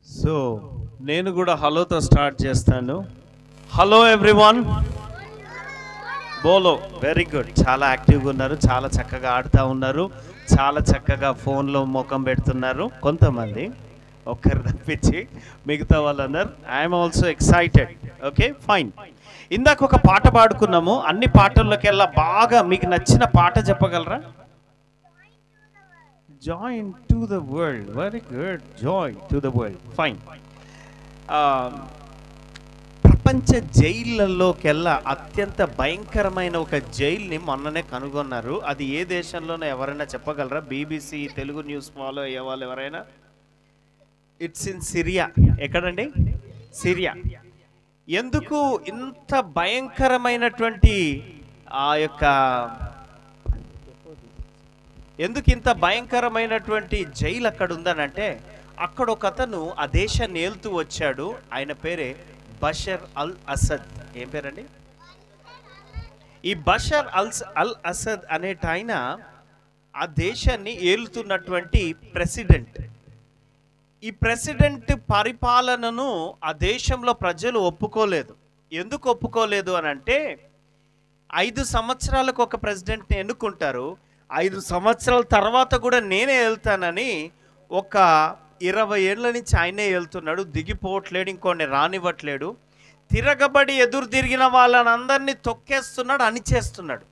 So నేను కూడా హలోతో start చేస్తాను. హలో ఎవ్రీవన్, బోలో. Very good. చాలా యాక్టివ్గా ఉన్నారు, చాలా చక్కగా ఆడుతూ ఉన్నారు, చాలా చక్కగా ఫోన్లో ముఖం పెడుతున్నారు కొంతమంది, ఒక్కరు తప్పించి మిగతా వాళ్ళందరూ. I'm also excited. Okay, fine. ఇందాక ఒక పాట పాడుకున్నాము. అన్ని పాటల్లోకెల్లా బాగా మీకు నచ్చిన పాట చెప్పగలరా? Join to the world. Very good. Join to the world. Fine. ప్రపంచ జైళ్ళల్లోకెల్లా అత్యంత భయంకరమైన ఒక జైల్ని మొన్ననే కనుగొన్నారు. అది ఏ దేశంలోనో ఎవరైనా చెప్పగలరా? BBC తెలుగు న్యూస్ ఫాలో అయ్యే వాళ్ళు ఎవరైనా? It's in Syria. ఎక్కడండి? సిరియా. ఎందుకు ఇంత భయంకరమైనటువంటి ఎందుకు ఇంత భయంకరమైనటువంటి జైలు అక్కడ ఉందనంటే, అక్కడ ఒక అతను ఆ దేశాన్ని ఏలుతూ వచ్చాడు. ఆయన పేరే బషర్ అల్ అసద్. ఏం పేరండి? ఈ బషర్ అల్ అసద్ అనేట ఆయన ఆ దేశాన్ని ఏలుతున్నటువంటి ప్రెసిడెంట్. ఈ ప్రెసిడెంట్ పరిపాలనను ఆ దేశంలో ప్రజలు ఒప్పుకోలేదు. ఎందుకు ఒప్పుకోలేదు అని అంటే, 5 సంవత్సరాలకు ఒక ప్రెసిడెంట్ని ఎన్నుకుంటారు. 5 సంవత్సరాల తర్వాత కూడా నేనే వెళ్తానని ఒక 20 ఏళ్ళ నుంచి ఆయనే వెళ్తున్నాడు. దిగిపోవట్లేడు, ఇంకొన్ని రానివ్వట్లేడు. తిరగబడి ఎదురు తిరిగిన వాళ్ళని అందరినీ తొక్కేస్తున్నాడు, అణిచేస్తున్నాడు.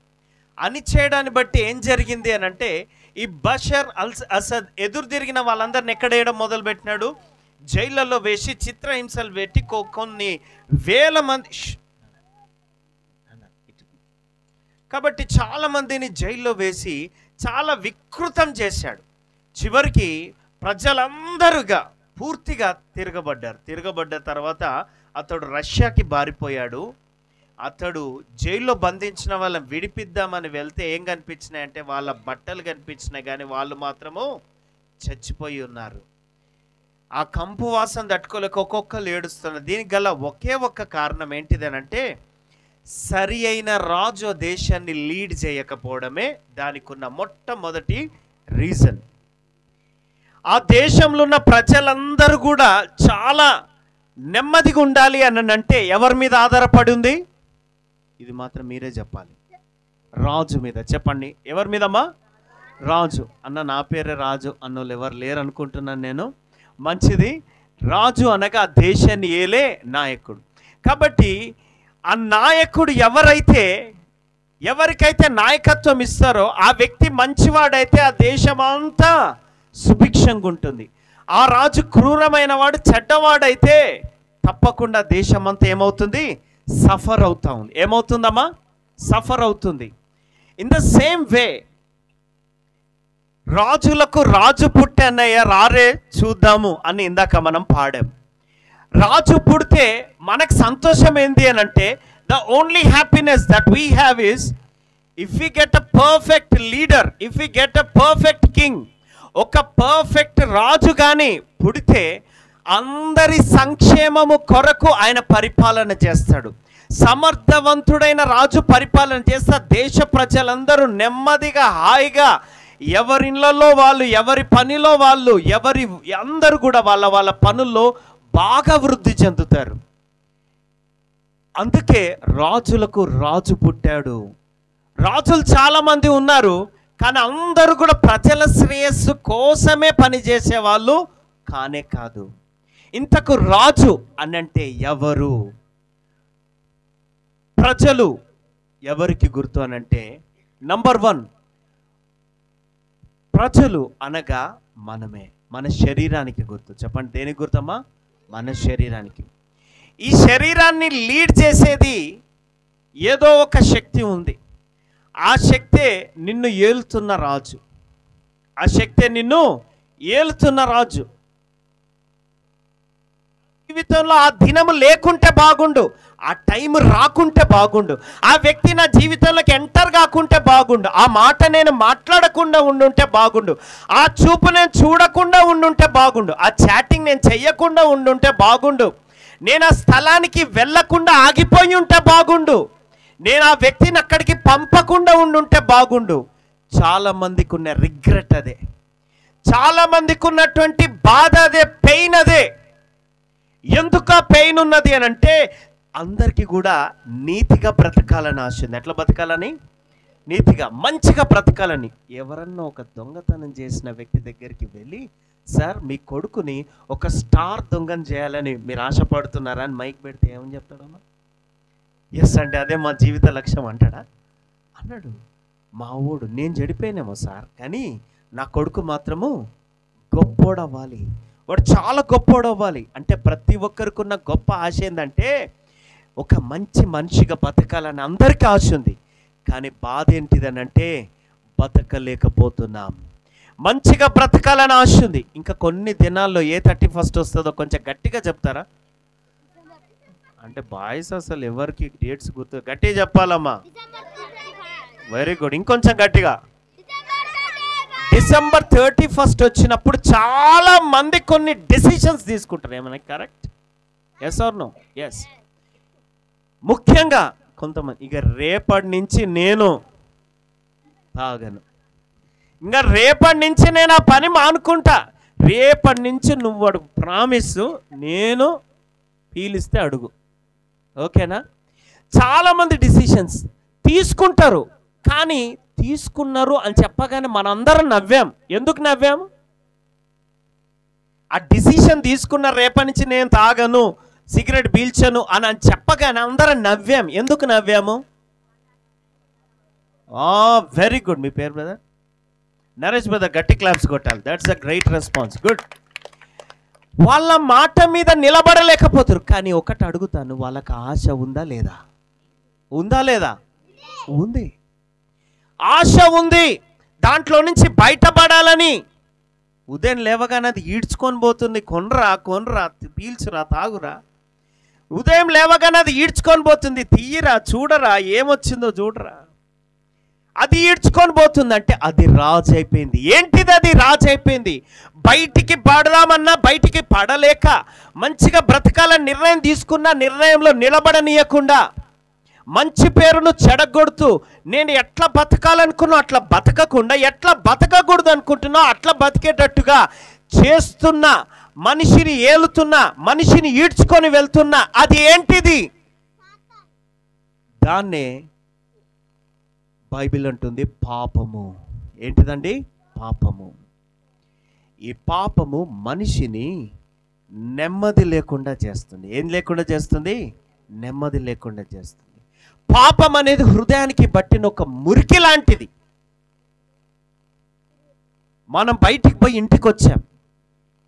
అణిచేయడాన్ని బట్టి ఏం జరిగింది అని అంటే, ఈ బషర్ అల్ అసద్ ఎదురు తిరిగిన వాళ్ళందరిని ఎక్కడేయడం మొదలుపెట్టినాడు? జైళ్ళల్లో వేసి చిత్రహింసలు పెట్టి కొన్ని వేల మంది, కాబట్టి చాలామందిని జైల్లో వేసి చాలా వికృతం చేశాడు. చివరికి ప్రజలందరుగా పూర్తిగా తిరగబడ్డ తర్వాత అతడు రష్యాకి బారిపోయాడు. అతడు జైల్లో బంధించిన వాళ్ళని విడిపిద్దామని వెళ్తే ఏం కనిపించినాయంటే, వాళ్ళ బట్టలు కనిపించినాయి, కానీ వాళ్ళు మాత్రము చచ్చిపోయి ఉన్నారు. ఆ కంపు వాసన తట్టుకోలేక ఒక్కొక్కరు ఏడుస్తున్నారు. దీనికి గల ఒకే ఒక్క కారణం ఏంటిదనంటే, సరి అయిన రాజు దేశాన్ని లీడ్ చేయకపోవడమే దానికి ఉన్న మొట్టమొదటి రీజన్. ఆ దేశంలో ఉన్న ప్రజలందరూ కూడా చాలా నెమ్మదిగా ఉండాలి అని అంటే ఎవరి మీద ఆధారపడి ఉంది? ఇది మాత్రం మీరే చెప్పాలి. రాజు మీద. చెప్పండి, ఎవరి మీదమ్మా? రాజు. అన్న నా పేరే రాజు అన్నోళ్ళు ఎవరు లేరు అనుకుంటున్నాను నేను. మంచిది. రాజు అనగా ఆ దేశాన్ని ఏలే నాయకుడు. కాబట్టి ఆ నాయకుడు ఎవరికైతే నాయకత్వం ఇస్తారో ఆ వ్యక్తి మంచివాడైతే ఆ దేశమంతా సుభిక్షంగా ఉంటుంది. ఆ రాజు క్రూరమైన వాడు, చెడ్డవాడైతే తప్పకుండా దేశమంతా ఏమవుతుంది? సఫర్ అవుతా ఉంది. ఏమవుతుందమ్మా? సఫర్ అవుతుంది. ఇన్ ద సేమ్ వే, రాజులకు రాజు పుట్టన్నయ్య రారే చూద్దాము అని ఇందాక మనం పాడాం. రాజు పుడితే మనకు సంతోషం ఏంది అని అంటే, the only happiness that we have is if we get a perfect leader, if we get a perfect king. ఒక పర్ఫెక్ట్ రాజు కానీ పుడితే అందరి సంక్షేమము కొరకు ఆయన పరిపాలన చేస్తాడు. సమర్థవంతుడైన రాజు పరిపాలన చేస్తే దేశ ప్రజలందరూ నెమ్మదిగా హాయిగా ఎవరిళ్ళలో వాళ్ళు, ఎవరి పనిలో వాళ్ళు, అందరూ కూడా వాళ్ళ పనుల్లో బాగా వృద్ధి చెందుతారు. అందుకే రాజులకు రాజు పుట్టాడు. రాజులు చాలామంది ఉన్నారు, కానీ అందరూ కూడా ప్రజల శ్రేయస్సు కోసమే పనిచేసే వాళ్ళు కానే కాదు. ఇంతకు రాజు అనంటే ఎవరు? ప్రజలు ఎవరికి గుర్తు అనంటే, నంబర్ 1 ప్రజలు అనగా మనమే. మన శరీరానికి గుర్తు. చెప్పండి, దేనికి గుర్తమ్మా? మన శరీరానికి. ఈ శరీరాన్ని లీడ్ చేసేది ఏదో ఒక శక్తి ఉంది. ఆ శక్తే నిన్ను ఏలుతున్న రాజు. ఆ శక్తే నిన్ను ఏలుతున్న రాజు. జీవితంలో ఆ దినము లేకుంటే బాగుండు, ఆ టైం రాకుంటే బాగుండు, ఆ వ్యక్తి నా జీవితంలోకి ఎంటర్ కాకుంటే బాగుండు, ఆ మాట నేను మాట్లాడకుండా ఉండుంటే బాగుండు, ఆ చూపు నేను చూడకుండా ఉండుంటే బాగుండు, ఆ చాటింగ్ నేను చెయ్యకుండా ఉండుంటే బాగుండు, నేను ఆ స్థలానికి వెళ్ళకుండా ఆగిపోయి ఉంటే బాగుండు, నేను ఆ వ్యక్తిని అక్కడికి పంపకుండా ఉండుంటే బాగుండు. చాలామందికి ఉన్న రిగ్రెట్ అదే, చాలామందికి ఉన్నటువంటి బాధ అదే, పెయిన్ అదే. ఎందుకు ఆ పెయిన్ ఉన్నది అని అంటే అందరికీ కూడా నీతిగా బ్రతకాలని ఆశ ఉంది. ఎట్లా బ్రతకాలని? నీతిగా, మంచిగా బ్రతకాలని. ఎవరన్నా ఒక దొంగతనం చేసిన వ్యక్తి దగ్గరికి వెళ్ళి, సార్ మీ కొడుకుని ఒక స్టార్ దొంగని చేయాలని మీరు ఆశపడుతున్నారా అని మైక్ పెడితే ఏమని చెప్తాడమ్మా? ఎస్ అంటే అదే మా జీవిత లక్ష్యం అంటాడా? అన్నాడు. మా ఊడు నేను చెడిపోయినేమో సార్, కానీ నా కొడుకు మాత్రము గొప్పోడవ్వాలి, వాడు చాలా గొప్పోడవ్వాలి. అంటే ప్రతి ఒక్కరికి ఉన్న గొప్ప ఆశ ఏంటంటే ఒక మంచి మనిషిగా బతకాలని అందరికీ ఆశ ఉంది. కానీ బాధ ఏంటిదని అంటే బతకలేకపోతున్నాం. మంచిగా బ్రతకాలని ఆశ ఉంది. ఇంకా కొన్ని దినాల్లో ఏ 31st వస్తుందో కొంచెం గట్టిగా చెప్తారా? అంటే బాయ్స్ అసలు ఎవరికి డేట్స్ గుర్తు, గట్టిగా చెప్పాలమ్మా. వెరీ గుడ్, ఇంకొంచెం గట్టిగా. December 31st వచ్చినప్పుడు చాలా మంది కొన్ని డెసిషన్స్ తీసుకుంటారు. ఏమన్నా correct? Yes or no? Yes. ముఖ్యంగా కొంతమంది ఇక రేపటి నుంచి నేను తాగను, ఇంకా రేపటి నుంచి నేను ఆ పని మానుకుంటా, రేపటి నుంచి నువ్వు అడుగు, ప్రామిస్ నేను పీలిస్తే అడుగు, ఓకేనా? చాలామంది డిసిషన్స్ తీసుకుంటారు, కానీ తీసుకున్నారు అని చెప్పగానే మనందరం నవ్వాం. ఎందుకు నవ్వాము? ఆ డిసిషన్ తీసుకున్న రేపటి నుంచి నేను తాగను, సిగరెట్ పీల్చను అని చెప్పగానే అందరం నవ్వాం. ఎందుకు నవ్వాము? Very good. మీ పేరు బ్రదర్? నరేష్ బ్రదర్, గట్టి క్లాప్స్ కొట్టాలి. That's a great response. Good. వాళ్ళ మాట మీద నిలబడలేకపోతారు. కానీ ఒకటి అడుగుతాను, వాళ్ళకి ఆశ ఉందా లేదా? ఉందా లేదా? ఉంది. ఆశ ఉంది, దాంట్లో నుంచి బయటపడాలని. ఉదయం లేవగానే అది ఈడ్చుకొని పోతుంది, కొనరా కొనరా, పీల్చురా, తాగురా. ఉదయం లేవగానే అది ఈడ్చుకొని పోతుంది, తీయరా, చూడరా, ఏమొచ్చిందో చూడరా. అది ఈడ్చుకొని పోతుంది అంటే అది రాజు అయిపోయింది. ఏంటిది? అది రాజు అయిపోయింది. బయటికి పడదామన్నా బయటికి పడలేక, మంచిగా బ్రతకాలని నిర్ణయం తీసుకున్న నిర్ణయంలో నిలబడనీయకుండా, మంచి పేరును చెడగొడుతూ, నేను ఎట్లా బతకాలనుకున్నా అట్లా బతకకుండా, ఎట్లా బతకకూడదు అనుకుంటున్నా అట్లా బతికేటట్టుగా చేస్తున్నా, మనిషిని ఏలుతున్నా, మనిషిని ఈడ్చుకొని వెళ్తున్నా, అది ఏంటిది? దాన్నే బైబిల్ అంటుంది పాపము. ఏంటిదండి? పాపము. ఈ పాపము మనిషిని నెమ్మది లేకుండా చేస్తుంది. ఏం లేకుండా చేస్తుంది? నెమ్మది లేకుండా చేస్తుంది. పాపం అనేది హృదయానికి పట్టిన ఒక మురికి లాంటిది. మనం బయటికి పోయి ఇంటికి వచ్చాం,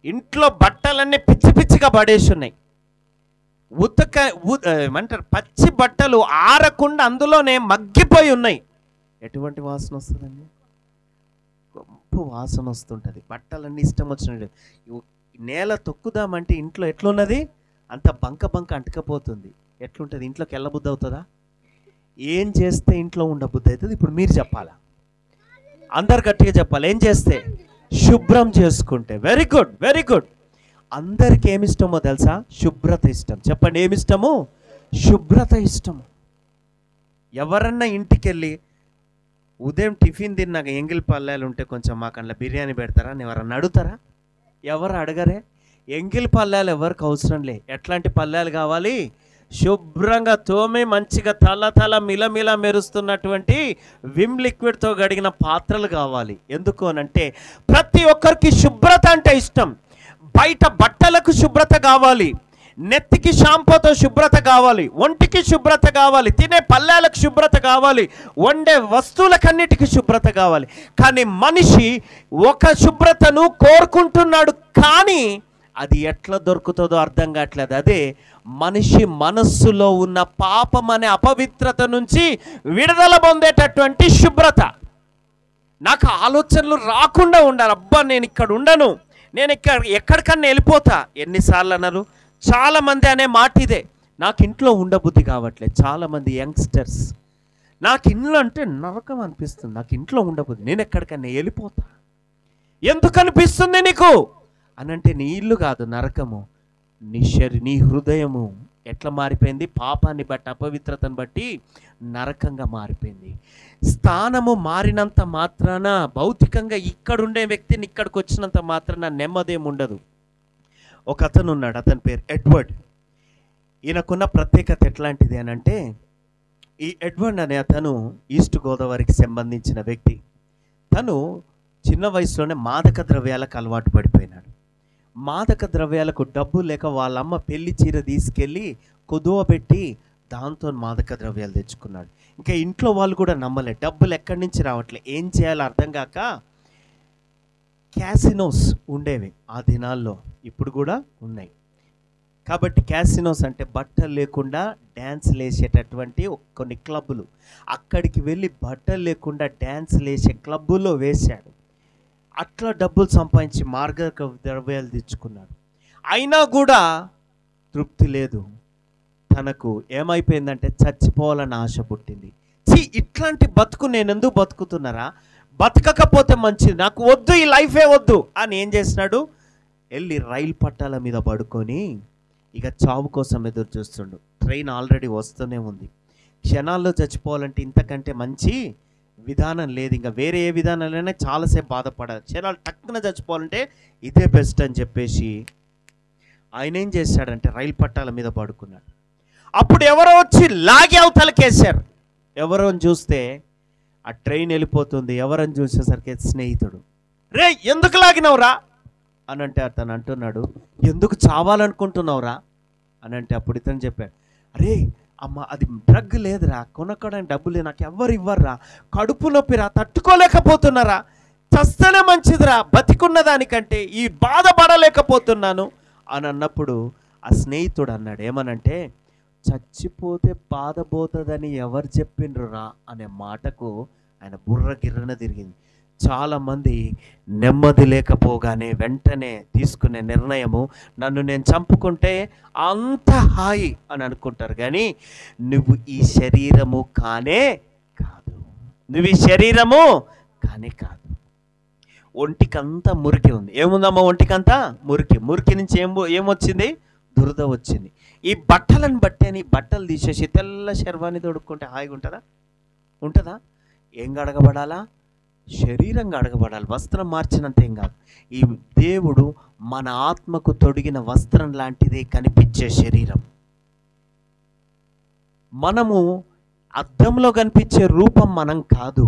ఇంట్లో బట్టలన్నీ పిచ్చి పిచ్చిగా పడేసి ఉన్నాయి. ఏమంటారు, పచ్చి బట్టలు ఆరకుండా అందులోనే మగ్గిపోయి ఉన్నాయి. ఎటువంటి వాసన వస్తుందండి? గొప్ప వాసన వస్తుంటుంది. బట్టలన్నీ ఇష్టం వచ్చినట్టు. నేల తొక్కుదామంటే ఇంట్లో ఎట్లున్నది? అంత బంక బంక అంటకపోతుంది. ఎట్లుంటుంది? ఇంట్లోకి వెళ్ళబుద్ధి అవుతుందా? ఏం చేస్తే ఇంట్లో ఉండబుద్ధి అవుతుంది? ఇప్పుడు మీరు చెప్పాలా, అందరు గట్టిగా చెప్పాలి. ఏం చేస్తే? శుభ్రం చేసుకుంటే. Very good, very good. అందరికి ఏమి ఇష్టమో తెలుసా? శుభ్రత ఇష్టం. చెప్పండి, ఏమి ఇష్టము? శుభ్రత ఇష్టము. ఎవరన్నా ఇంటికి వెళ్ళి ఉదయం టిఫిన్ తిన్నాక ఎంగిల్ పల్లాలు ఉంటే కొంచెం మాకు అందులో బిర్యానీ పెడతారా అని ఎవరన్నా అడుగుతారా? ఎవరు అడగరే. ఎంగిల్ పల్లాలు ఎవరికి అవసరం లే. ఎట్లాంటి పల్లాలు కావాలి? శుభ్రంగా తోమి మంచిగా తల మిలమిల మెరుస్తున్నటువంటి విమ్ లిక్విడ్తో గడిగిన పాత్రలు కావాలి. ఎందుకు అనంటే ప్రతి ఒక్కరికి శుభ్రత అంటే ఇష్టం. బయట బట్టలకు శుభ్రత కావాలి, నెత్తికి షాంపూతో శుభ్రత కావాలి, ఒంటికి శుభ్రత కావాలి, తినే పల్లాలకు శుభ్రత కావాలి, వండే వస్తువులకన్నిటికీ శుభ్రత కావాలి. కానీ మనిషి ఒక శుభ్రతను కోరుకుంటున్నాడు, కానీ అది ఎట్లా దొరుకుతుందో అర్థం కావట్లేదు. అదే మనిషి మనస్సులో ఉన్న పాపం అనే అపవిత్రత నుంచి విడుదల పొందేటటువంటి శుభ్రత. నాకు ఆలోచనలు రాకుండా ఉండాలి. అబ్బా నేను ఇక్కడ ఉండను, నేను ఎక్కడికన్నా వెళ్ళిపోతా. ఎన్నిసార్లు అన్నారు? చాలామంది అనే మాట ఇదే. నాకు ఇంట్లో ఉండబుద్ధి కావట్లేదు. చాలామంది యంగ్స్టర్స్, నాకు ఇల్లు అంటే నరకం అనిపిస్తుంది, నాకు ఇంట్లో ఉండబుద్ధి, నేను ఎక్కడికన్నా వెళ్ళిపోతా. ఎందుకు అనిపిస్తుంది నీకు అనంటే నీ ఇల్లు కాదు నరకము, నీ హృదయము ఎట్లా మారిపోయింది? పాపాన్ని బట్టి, అపవిత్రతను బట్టి నరకంగా మారిపోయింది. స్థానము మారినంత మాత్రాన, భౌతికంగా ఇక్కడుండే వ్యక్తిని ఇక్కడికి వచ్చినంత మాత్రాన నెమ్మదేం ఉండదు. ఒక అతను ఉన్నాడు, అతని పేరు ఎడ్వర్డ్. ఈయనకున్న ప్రత్యేకత ఎట్లాంటిది అని అంటే, ఈ ఎడ్వర్డ్ అనే అతను ఈస్ట్ గోదావరికి సంబంధించిన వ్యక్తి. తను చిన్న వయసులోనే మాదక ద్రవ్యాలకు అలవాటు పడిపోయినాడు. మాదక ద్రవ్యాలకు డబ్బు లేక వాళ్ళమ్మ పెళ్లి చీర తీసుకెళ్ళి కుదువ పెట్టి దాంతో మాదక ద్రవ్యాలు తెచ్చుకున్నాడు. ఇంకా ఇంట్లో వాళ్ళు కూడా నమ్మలే, డబ్బులు ఎక్కడి నుంచి రావట్లే, ఏం చేయాలో అర్థం కాక క్యాసినోస్ ఉండేవి ఆ దినాల్లో, ఇప్పుడు కూడా ఉన్నాయి. కాబట్టి క్యాసినోస్ అంటే బట్టలు లేకుండా డ్యాన్స్లు వేసేటటువంటి కొన్ని క్లబ్బులు. అక్కడికి వెళ్ళి బట్టలు లేకుండా డ్యాన్స్లు వేసే క్లబ్బుల్లో వేశాడు. అట్లా డబ్బులు సంపాదించి మాదక ద్రవ్యాలు తెచ్చుకున్నాడు. అయినా కూడా తృప్తి లేదు. తనకు ఏమైపోయిందంటే చచ్చిపోవాలని ఆశ పుట్టింది. ఇట్లాంటి బతుకు నేను ఎందుకు బతుకుతున్నారా, బతకకపోతే మంచిది, నాకు వద్దు, ఈ లైఫే వద్దు అని ఏం చేసినాడు, వెళ్ళి రైలు పట్టాల మీద పడుకొని ఇక చావు కోసం ఎదురు చూస్తుండు. ట్రైన్ ఆల్రెడీ వస్తూనే ఉంది. క్షణాల్లో చచ్చిపోవాలంటే ఇంతకంటే మంచి విధానం లేదు, ఇంకా వేరే ఏ విధానాలైనా చాలాసేపు బాధపడాలి, క్షణాలు టక్కున చచ్చిపోవాలంటే ఇదే బెస్ట్ అని చెప్పేసి ఆయన ఏం చేశాడంటే రైలు పట్టాల మీద పడుకున్నాడు. అప్పుడు ఎవరో వచ్చి లాగి అవతలకేశారు. ఎవరో చూస్తే ఆ ట్రైన్ వెళ్ళిపోతుంది. ఎవరని చూసేసరికి స్నేహితుడు. రే ఎందుకు లాగినవురా అని అంటే అతను అంటున్నాడు, ఎందుకు చావాలనుకుంటున్నావురా అని అంటే అప్పుడు ఇతను చెప్పాడు, అరే అమ్మ అది డ్రగ్ లేదురా, కొనక్కడానికి డబ్బులు లేదు, నాకు ఎవ్వరు ఇవ్వర్రా, కడుపు నొప్పిరా, తట్టుకోలేకపోతున్నారా, చస్తేనే మంచిదిరా బతికున్న దానికంటే, ఈ బాధపడలేకపోతున్నాను అని అన్నప్పుడు ఆ స్నేహితుడు అన్నాడు ఏమనంటే, చచ్చిపోతే బాధపోతుందని ఎవరు చెప్పిండ్రురా అనే మాటకు ఆయన బుర్ర గిర్రన తిరిగింది. చాలామంది నెమ్మది లేకపోగానే వెంటనే తీసుకునే నిర్ణయము, నన్ను నేను చంపుకుంటే అంత హాయి అని అనుకుంటారు. కానీ నువ్వు ఈ శరీరము కానే కాదు, నువ్వు ఈ శరీరము కానే కాదు. ఒంటికంతా మురికి ఉంది. ఏముందమ్మా ఒంటికంతా మురికి. మురికి నుంచి ఏమొచ్చింది, దురద వచ్చింది. ఈ బట్టలను బట్టేని బట్టలు తీసేసి తెల్ల శర్వాన్ని తొడుక్కుంటే హాయిగా ఉంటుందా? ఏం గడగబడాలా? శరీరం గడగబడాలి. వస్త్రం మార్చినంత ఏం కాదు. ఈ దేవుడు మన ఆత్మకు తొడిగిన వస్త్రం లాంటిదే కనిపించే శరీరం. మనము అద్దంలో కనిపించే రూపం మనం కాదు.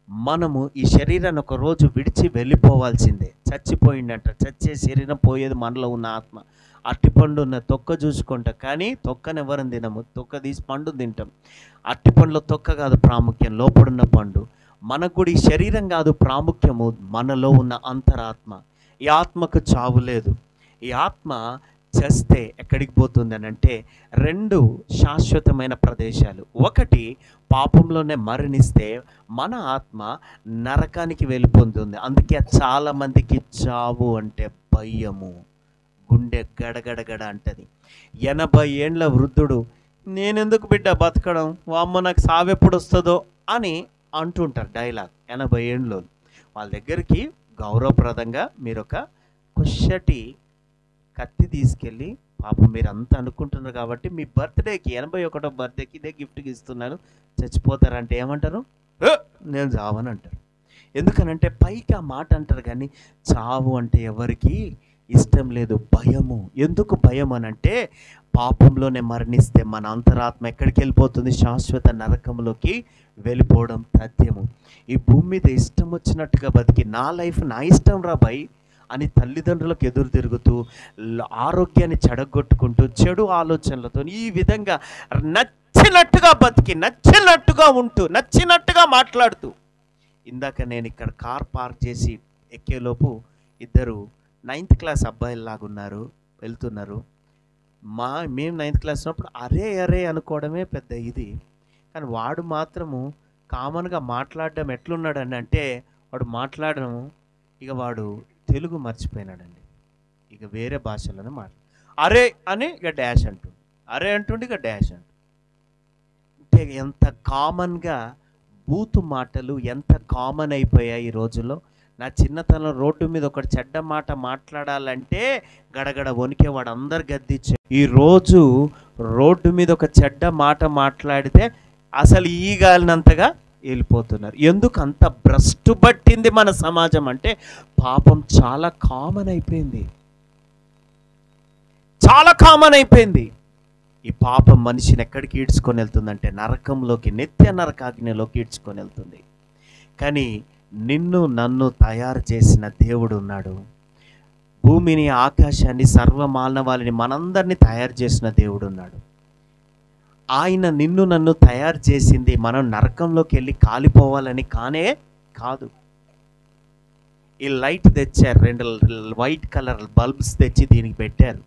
మనము ఈ శరీరాన్ని ఒక రోజు విడిచి వెళ్ళిపోవాల్సిందే. చచ్చిపోయిందంట. చచ్చే శరీరం పోయేది మనలో ఉన్న ఆత్మ. అట్టిపండు ఉన్న తొక్క చూసుకుంటా, కానీ తొక్కను ఎవరిని తినము, తొక్క తీసి పండు తింటాం. అట్టిపండులో తొక్క కాదు ప్రాముఖ్యం, లోపడున్న పండు. మనకు కూడా ఈ శరీరం కాదు ప్రాముఖ్యము, మనలో ఉన్న అంతరాత్మ. ఈ ఆత్మకు చావు లేదు. ఈ ఆత్మ చేస్తే ఎక్కడికి పోతుంది అని అంటే, రెండు శాశ్వతమైన ప్రదేశాలు. ఒకటి, పాపంలోనే మరణిస్తే మన ఆత్మ నరకానికి వెళ్ళిపోతుంది. అందుకే చాలామందికి చావు అంటే భయము, గుండె గడగడగడ అంటది. 80 ఏండ్ల వృద్ధుడు, నేనెందుకు బిడ్డ బతకడం, వామ్మ నాకు సావెప్పుడు వస్తుందో అని అంటుంటారు డైలాగ్. 80 ఏండ్లు వాళ్ళ దగ్గరికి గౌరవప్రదంగా మీరు ఒక కొచ్చటి కత్తి తీసుకెళ్ళి, పాపం మీరు అంతా అనుకుంటున్నారు కాబట్టి మీ బర్త్డేకి 81వ బర్త్డేకి ఇదే గిఫ్ట్కి ఇస్తున్నాను, చచ్చిపోతారంటే ఏమంటారు, నేను చావని అంటారు. ఎందుకనంటే పైకి ఆ మాట అంటారు, కానీ చావు అంటే ఎవరికి ఇష్టం లేదు. భయము. ఎందుకు భయం అని అంటే, పాపంలోనే మరణిస్తే మన అంతరాత్మ ఎక్కడికి వెళ్ళిపోతుంది, శాశ్వత నరకంలోకి వెళ్ళిపోవడం తథ్యము. ఈ భూమి మీద ఇష్టం వచ్చినట్టుగా బతికి నా లైఫ్ నా ఇష్టం రా భయ్ అని తల్లిదండ్రులకు ఎదురు తిరుగుతూ, ఆరోగ్యాన్ని చెడగొట్టుకుంటూ, చెడు ఆలోచనలతో ఈ విధంగా నచ్చినట్టుగా బతికి, నచ్చినట్టుగా ఉంటూ, నచ్చినట్టుగా మాట్లాడుతూ, ఇందాక నేను ఇక్కడ కార్ పార్క్ చేసి ఎక్కేలోపు ఇద్దరు 9th క్లాస్ అబ్బాయిలాగున్నారు, వెళ్తున్నారు. మేము 9th క్లాస్ ఉన్నప్పుడు అరే అరే అనుకోవడమే పెద్ద ఇది. కానీ వాడు మాత్రము కామన్గా మాట్లాడడం ఎట్లున్నాడని అంటే, వాడు మాట్లాడడం ఇక వాడు తెలుగు మర్చిపోయినాడండి. ఇక వేరే భాషలోనే అరే అని ఇక డాష్ అంటుండు, అరే అంటుండి ఇక డాష్ అంటు. అంటే ఎంత కామన్గా బూతు మాటలు ఎంత కామన్ అయిపోయాయి ఈ రోజుల్లో. నా చిన్నతనం రోడ్డు మీద ఒక చెడ్డ మాట మాట్లాడాలంటే గడగడ వణికేవాడు, అందరు గద్దిచ్చే. ఈరోజు రోడ్డు మీద ఒక చెడ్డ మాట మాట్లాడితే అసలు ఈగాలినంతగా వెళ్ళిపోతున్నారు. ఎందుకు అంత భ్రష్టు పట్టింది మన సమాజం అంటే, పాపం చాలా కామన్ అయిపోయింది. చాలా కామన్ అయిపోయింది. ఈ పాపం మనిషిని ఎక్కడికి ఈడ్చుకొని వెళ్తుందంటే నరకంలోకి, నిత్య నరకాగ్నిలోకి ఈడ్చుకొని వెళ్తుంది. కానీ నిన్ను నన్ను తయారు చేసిన దేవుడు ఉన్నాడు. భూమిని, ఆకాశాన్ని, సర్వమానవాళిని, మనందరినీ తయారు చేసిన దేవుడు ఉన్నాడు. ఆయన నిన్ను నన్ను తయారు చేసింది మనం నరకంలోకి వెళ్ళి కాలిపోవాలని కానే కాదు. ఈ లైట్ తెచ్చారు, 2 వైట్ కలర్ బల్బ్స్ తెచ్చి దీనికి పెట్టారు.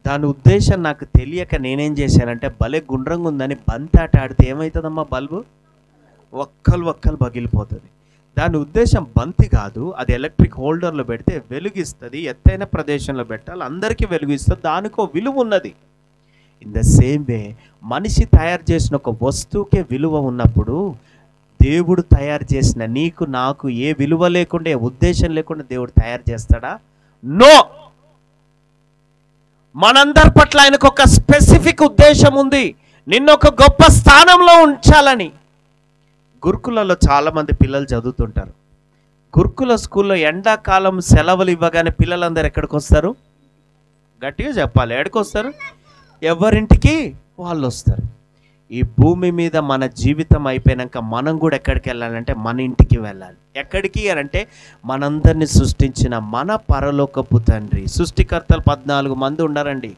దాని ఉద్దేశం నాకు తెలియక నేనేం చేశానంటే, భలే గుండ్రంగా ఉందని బంతాట ఆడితే ఏమవుతుందమ్మా, బల్బు ఒక్కలు పగిలిపోతుంది. దాని ఉద్దేశం బంతి కాదు, అది ఎలక్ట్రిక్ హోల్డర్లో పెడితే వెలుగిస్తుంది, ఎత్తైన ప్రదేశంలో పెట్టాలి, అందరికీ వెలుగిస్తుంది, దానికో విలువ ఉన్నది. ఇన్ ద సేమ్ వే మనిషి తయారు చేసిన ఒక వస్తువుకే విలువ ఉన్నప్పుడు, దేవుడు తయారు చేసిన నీకు నాకు ఏ విలువ లేకుండా, ఏ ఉద్దేశం లేకుండా దేవుడు తయారు చేస్తాడా? నో. మనందరి పట్ల ఆయనకు ఒక స్పెసిఫిక్ ఉద్దేశం ఉంది, నిన్నొక గొప్ప స్థానంలో ఉంచాలని. గురుకులలో చాలామంది పిల్లలు చదువుతుంటారు. గురుకుల స్కూల్లో ఎండాకాలం సెలవులు ఇవ్వగానే పిల్లలందరూ ఎక్కడికి వస్తారు? గట్టిగా చెప్పాలి, ఎక్కడికి వస్తారు? ఎవరింటికి వాళ్ళు వస్తారు. ఈ భూమి మీద మన జీవితం అయిపోయాక మనం కూడా ఎక్కడికి వెళ్ళాలంటే మన ఇంటికి వెళ్ళాలి. ఎక్కడికి అంటే మనందరినీ సృష్టించిన మన పరలోకపు తండ్రి. సృష్టికర్తలు 14 మంది ఉన్నారండి.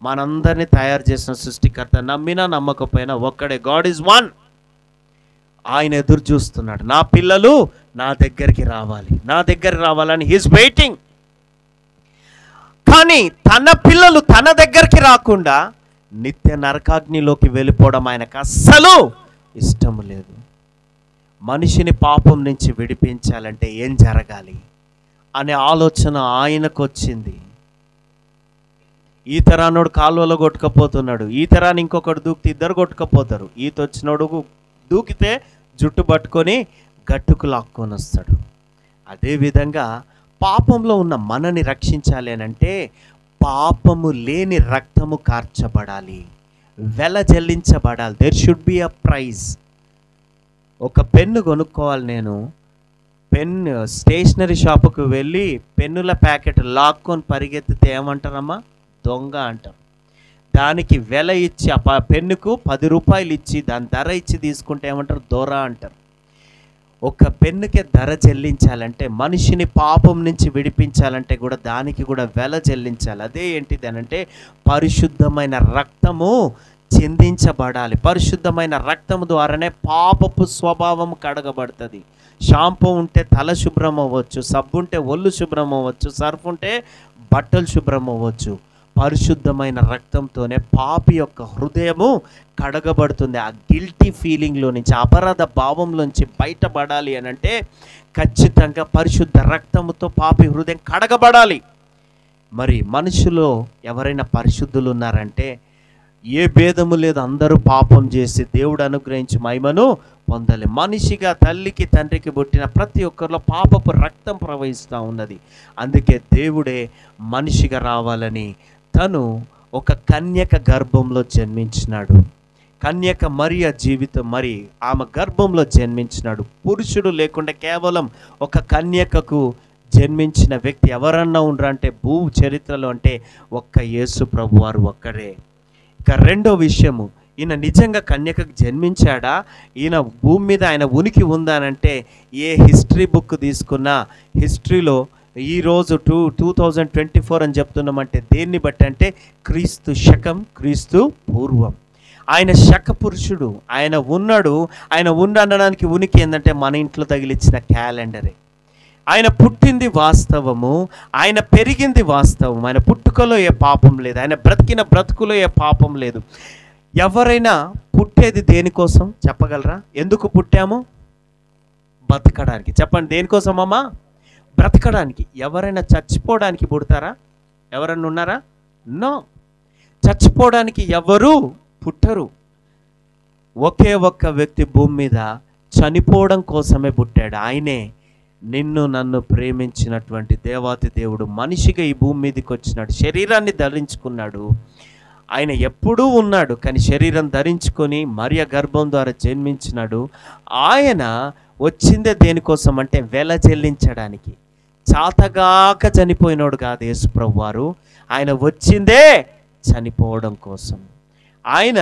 మనందరినీ తయారు చేసిన సృష్టికర్త, నమ్మినా నమ్మకపోయినా ఒక్కడే. God is one. ఆయన ఎదురు చూస్తున్నాడు, నా పిల్లలు నా దగ్గరికి రావాలి, నా దగ్గరికి రావాలని హీస్ వెయిటింగ్. కానీ తన పిల్లలు తన దగ్గరికి రాకుండా నిత్య నరకాగ్నిలోకి వెళ్ళిపోవడం ఆయనకు అస్సలు ఇష్టం లేదు. మనిషిని పాపం నుంచి విడిపించాలంటే ఏం జరగాలి అనే ఆలోచన ఆయనకు వచ్చింది. ఈ తరానోడు కాలువలో కొట్టుకపోతున్నాడు, ఈ తరాన్ని ఇంకొకటి దూకితే ఇద్దరు కొట్టుకపోతారు. ఈత వచ్చినోడు దూకితే జుట్టు పట్టుకొని గట్టుకు లాక్కొని వస్తాడు. అదేవిధంగా పాపంలో ఉన్న మనని రక్షించాలి అని అంటే పాపము లేని రక్తము కార్చబడాలి, వెల చెల్లించబడాలి. There should be a prize. ఒక పెన్ను కొనుక్కోవాలి, నేను స్టేషనరీ షాపుకు వెళ్ళి పెన్నుల ప్యాకెట్ లాక్కొని పరిగెత్తితే ఏమంటారమ్మా? దొంగ అంటారు. దానికి వెల ఇచ్చి ఆ పెన్నుకు 10 రూపాయలు ఇచ్చి దాని ధర ఇచ్చి తీసుకుంటే ఏమంటారు? దొర అంటారు. ఒక పెన్నుకే ధర చెల్లించాలంటే, మనిషిని పాపం నుంచి విడిపించాలంటే కూడా దానికి కూడా వెల చెల్లించాలి. అదే ఏంటిది అనంటే పరిశుద్ధమైన రక్తము చిందించబడాలి. పరిశుద్ధమైన రక్తము ద్వారానే పాపపు స్వభావం కడగబడుతుంది. షాంపూ ఉంటే తల శుభ్రం అవ్వచ్చు, సబ్బు ఉంటే ఒళ్ళు శుభ్రం అవ్వచ్చు, సర్ఫ్ ఉంటే బట్టలు శుభ్రం అవ్వచ్చు. పరిశుద్ధమైన రక్తంతోనే పాపి యొక్క హృదయము కడగబడుతుంది. ఆ గిల్టీ ఫీలింగ్లో నుంచి, అపరాధ భావంలోంచి బయటపడాలి అని అంటే ఖచ్చితంగా పరిశుద్ధ రక్తముతో పాపి హృదయం కడగబడాలి. మరి మనుషులో ఎవరైనా పరిశుద్ధులు ఉన్నారంటే ఏ భేదము లేదు, అందరూ పాపం చేసి దేవుడు అనుగ్రహించి మహిమను పొందాలి. మనిషిగా తల్లికి తండ్రికి పుట్టిన ప్రతి ఒక్కరిలో పాపపు రక్తం ప్రవహిస్తూ ఉన్నది. అందుకే దేవుడే మనిషిగా రావాలని తను ఒక కన్యక గర్భంలో జన్మించినాడు. కన్యక మరియ జీవితం, మరి ఆమె గర్భంలో జన్మించినాడు. పురుషుడు లేకుండా కేవలం ఒక కన్యకకు జన్మించిన వ్యక్తి ఎవరన్నా ఉండరంటే భూ చరిత్రలో అంటే ఒక్క యేసు ప్రభు వారు ఒక్కడే. ఇక రెండో విషయము, ఈయన నిజంగా కన్యకకు జన్మించాడా? ఈయన భూమి మీద ఆయన ఉనికి ఉందానంటే ఏ హిస్టరీ బుక్ తీసుకున్నా హిస్టరీలో ఈరోజు 2024 అని చెప్తున్నామంటే దేన్ని బట్టి అంటే క్రీస్తు శకం, క్రీస్తు పూర్వం. ఆయన శక పురుషుడు, ఆయన ఉన్నాడు. ఆయన ఉండడానికి ఉనికి ఏంటంటే మన ఇంట్లో తగిలిచ్చిన క్యాలెండరే. ఆయన పుట్టింది వాస్తవము, ఆయన పెరిగింది వాస్తవం. ఆయన పుట్టుకలో ఏ పాపం లేదు, ఆయన బ్రతికిన బ్రతుకులో ఏ పాపం లేదు. ఎవరైనా పుట్టేది దేనికోసం చెప్పగలరా? ఎందుకు పుట్టాము? బతకడానికి. చెప్పండి, దేనికోసం అమ్మా? బ్రతకడానికి. ఎవరైనా చచ్చిపోవడానికి పుడతారా? ఎవరైనా ఉన్నారా? నో. చచ్చిపోవడానికి ఎవరు పుట్టరు. ఒకే ఒక్క వ్యక్తి భూమి మీద చనిపోవడం కోసమే పుట్టాడు. ఆయనే నిన్ను నన్ను ప్రేమించినటువంటి దేవాతి దేవుడు మనిషిగా ఈ భూమి మీదకి వచ్చినాడు, శరీరాన్ని ధరించుకున్నాడు. ఆయన ఎప్పుడూ ఉన్నాడు, కానీ శరీరం ధరించుకొని మరియ గర్భం ద్వారా జన్మించినాడు. ఆయన వచ్చిందే దేనికోసం అంటే వెల చెల్లించడానికి. చాతగాక చనిపోయినోడు కాదు యేసు ప్రభు వారు. ఆయన వచ్చిందే చనిపోవడం కోసం. ఆయన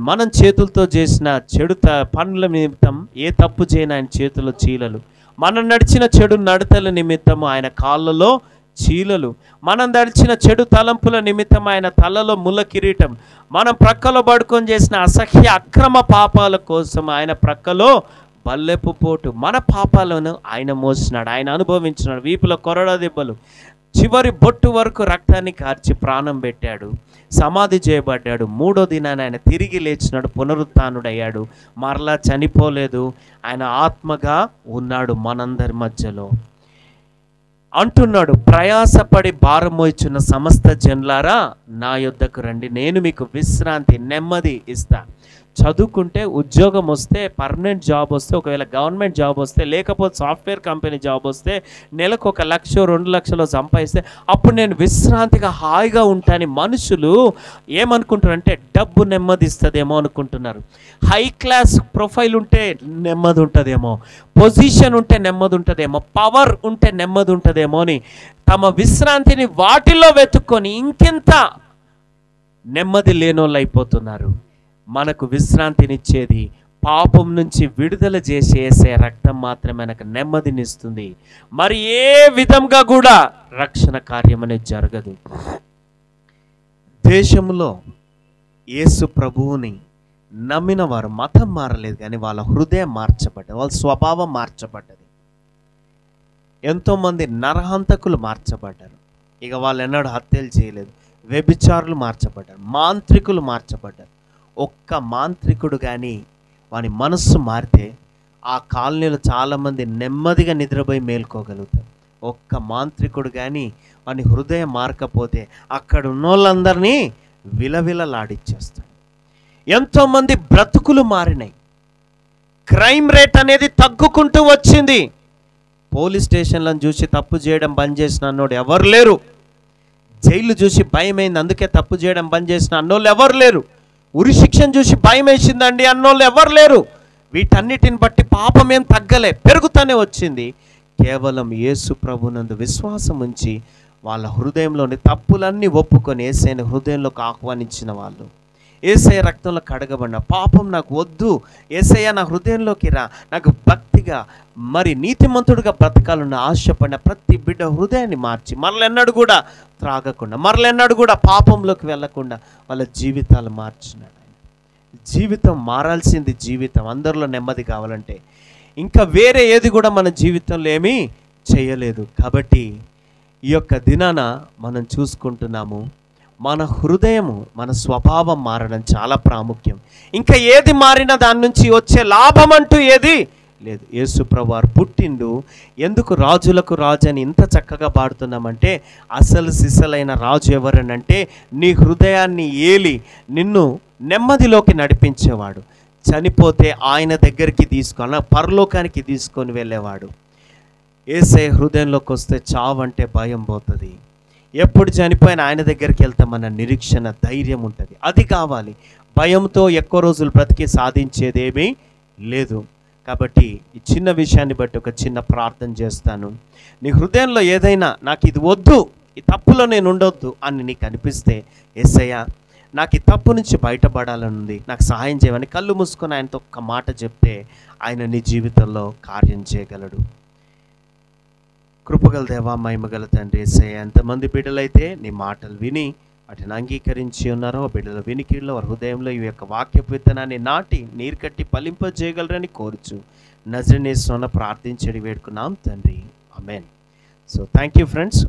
మనం చేతులతో చేసిన చెడు పనుల నిమిత్తం ఏ తప్పు చేయని ఆయన చేతుల్లో చీలలు, మనం నడిచిన చెడు నడతల నిమిత్తము ఆయన కాళ్ళలో చీలలు, మనం నడిచిన చెడు తలంపుల నిమిత్తం ఆయన తలలో ముళ్ళ కిరీటం, మనం ప్రక్కలో పడుకొని చేసిన అసహ్య అక్రమ పాపాల కోసం ఆయన ప్రక్కలో బల్లెపు పోటు, మన పాపాలను ఆయన మోసినాడు, ఆయన అనుభవించినాడు. వీపులో కొరడా దెబ్బలు, చివరి బొట్టు వరకు రక్తాన్ని కార్చి ప్రాణం పెట్టాడు, సమాధి చేయబడ్డాడు. 3వ దినాన ఆయన తిరిగి లేచినాడు, పునరుత్థానుడయ్యాడు, మరలా చనిపోలేదు. ఆయన ఆత్మగా ఉన్నాడు మనందరి మధ్యలో. అంటున్నాడు, ప్రయాసపడి భారం మోయిచున్న సమస్త జనులారా నా యొద్దకు రండి, నేను మీకు విశ్రాంతి నెమ్మది ఇస్తా. చదువుకుంటే ఉద్యోగం వస్తే, పర్మనెంట్ జాబ్ వస్తే, ఒకవేళ గవర్నమెంట్ జాబ్ వస్తే, లేకపోతే సాఫ్ట్వేర్ కంపెనీ జాబ్ వస్తే, నెలకు 1 లక్ష 2 లక్షలు సంపాదిస్తే అప్పుడు నేను విశ్రాంతిగా హాయిగా ఉంటాను. మనుషులు ఏమనుకుంటారంటే డబ్బు నెమ్మది ఇస్తుందేమో అనుకుంటున్నారు. హై క్లాస్ ప్రొఫైల్ ఉంటే నెమ్మది ఉంటుందేమో, పొజిషన్ ఉంటే నెమ్మది ఉంటుందేమో, పవర్ ఉంటే నెమ్మది ఉంటుందేమో అని తమ విశ్రాంతిని వాటిల్లో వెతుక్కొని ఇంకెంత నెమ్మది లేనోళ్ళు అయిపోతున్నారు. మనకు విశ్రాంతినిచ్చేది, పాపం నుంచి విడుదల చేసే రక్తం మాత్రమే మనకు నెమ్మదినిస్తుంది. మరి ఏ విధంగా కూడా రక్షణ కార్యం అనేది జరగదు. దేశంలో యేసు ప్రభువుని నమ్మిన వారు మతం మారలేదు, కానీ వాళ్ళ హృదయం మార్చబడ్డది, వాళ్ళ స్వభావం మార్చబడ్డది. ఎంతోమంది నరహంతకులు మార్చబడ్డారు, ఇక వాళ్ళు ఎన్నడూ హత్యలు చేయలేదు. వ్యభిచారులు మార్చబడ్డారు, మాంత్రికులు మార్చబడ్డారు. ఒక్క మాంత్రికుడు కానీ వాని మనస్సు మారితే ఆ కాలనీలో చాలామంది నెమ్మదిగా నిద్రపోయి మేల్కోగలుగుతారు. ఒక్క మాంత్రికుడు కానీ వాని హృదయం మారకపోతే అక్కడ ఉన్న వాళ్ళందరినీ విలవిలలాడిచ్చేస్తాడు. ఎంతోమంది బ్రతుకులు మారినాయి, క్రైమ్ రేట్ అనేది తగ్గుకుంటూ వచ్చింది. పోలీస్ స్టేషన్లను చూసి తప్పు చేయడం బంద్ చేసిన అన్నోడు ఎవరు లేరు. జైలు చూసి భయమైంది అందుకే తప్పు చేయడం బంద్ చేసిన అన్నోళ్ళు ఎవరు లేరు. ఉరి శిక్షను చూసి భయం వేసిందండి అన్నోళ్ళు ఎవరు లేరు. వీటన్నిటిని బట్టి పాపం ఏం తగ్గలే, పెరుగుతూనే వచ్చింది. కేవలం యేసు ప్రభునందు విశ్వాసం ఉంచి వాళ్ళ హృదయంలోని తప్పులన్నీ ఒప్పుకొని యేసయ్యని హృదయంలోకి ఆహ్వానించిన వాళ్ళు, యేసయ్య రక్తంలో కడగబడిన, పాపం నాకు వద్దు యేసయ్య నా హృదయంలోకి రా, నాకు భక్తిగా మరి నీతిమంతుడిగా బ్రతకాలన్న ఆశపడిన ప్రతి బిడ్డ హృదయాన్ని మార్చి మరలెన్నడూ కూడా త్రాగకుండా, మరలెన్నడూ కూడా పాపంలోకి వెళ్లకుండా వాళ్ళ జీవితాలు మార్చినాడు. జీవితం మారాల్సింది జీవితం. అందరిలో నెమ్మది కావాలంటే ఇంకా వేరే ఏది కూడా మన జీవితంలో ఏమీ చేయలేదు. కాబట్టి ఈ యొక్క దినాన మనం చూసుకుంటున్నాము, మన హృదయము, మన స్వభావం మారడం చాలా ప్రాముఖ్యం. ఇంకా ఏది మారినా దాని నుంచి వచ్చే లాభం అంటూ ఏది లేదు. యేసు ప్రభువారు పుట్టిండు. ఎందుకు రాజులకు రాజు అని ఇంత చక్కగా పాడుతున్నామంటే, అసలు సిసలైన రాజు ఎవరనంటే నీ హృదయాన్ని ఏలి నిన్ను నెమ్మదిలోకి నడిపించేవాడు. చనిపోతే ఆయన దగ్గరికి తీసుకొని పరలోకానికి తీసుకొని వెళ్ళేవాడు. యేసయ్య హృదయంలోకి వస్తే చావంటే భయం పోతుంది. ఎప్పుడు చనిపోయిన ఆయన దగ్గరికి వెళ్తామన్న నిరీక్షణ, ధైర్యం ఉంటుంది. అది కావాలి. భయంతో ఎక్కువ రోజులు బ్రతికి సాధించేదేమీ లేదు. కాబట్టి ఈ చిన్న విషయాన్ని బట్టి ఒక చిన్న ప్రార్థన చేస్తాను. నీ హృదయంలో ఏదైనా నాకు ఇది వద్దు, ఈ తప్పులో నేను ఉండొద్దు అని నీకు అనిపిస్తే, యేసయ్య నాకు ఈ తప్పు నుంచి బయటపడాలని ఉంది, నాకు సహాయం చేయమని కళ్ళు మూసుకొని ఆయనతో ఒక్క మాట చెప్తే ఆయన నీ జీవితంలో కార్యం చేయగలడు. కృపగల దేవా, మహిమగల తండ్రి యేసయ్య, ఎంతమంది బిడ్డలైతే నీ మాటలు విని వాటిని అంగీకరించి ఉన్నారో బిడ్డల వినికిడిలో వారి హృదయంలో ఈ యొక్క వాక్యపు విత్తనాన్ని నాటి నీరు కట్టి ఫలింపజేయగలరని కోరుచు నజరేయుని యేసునామమున ప్రార్థించి వేడుకున్నాం తండ్రి, ఆమేన్. So thank you friends.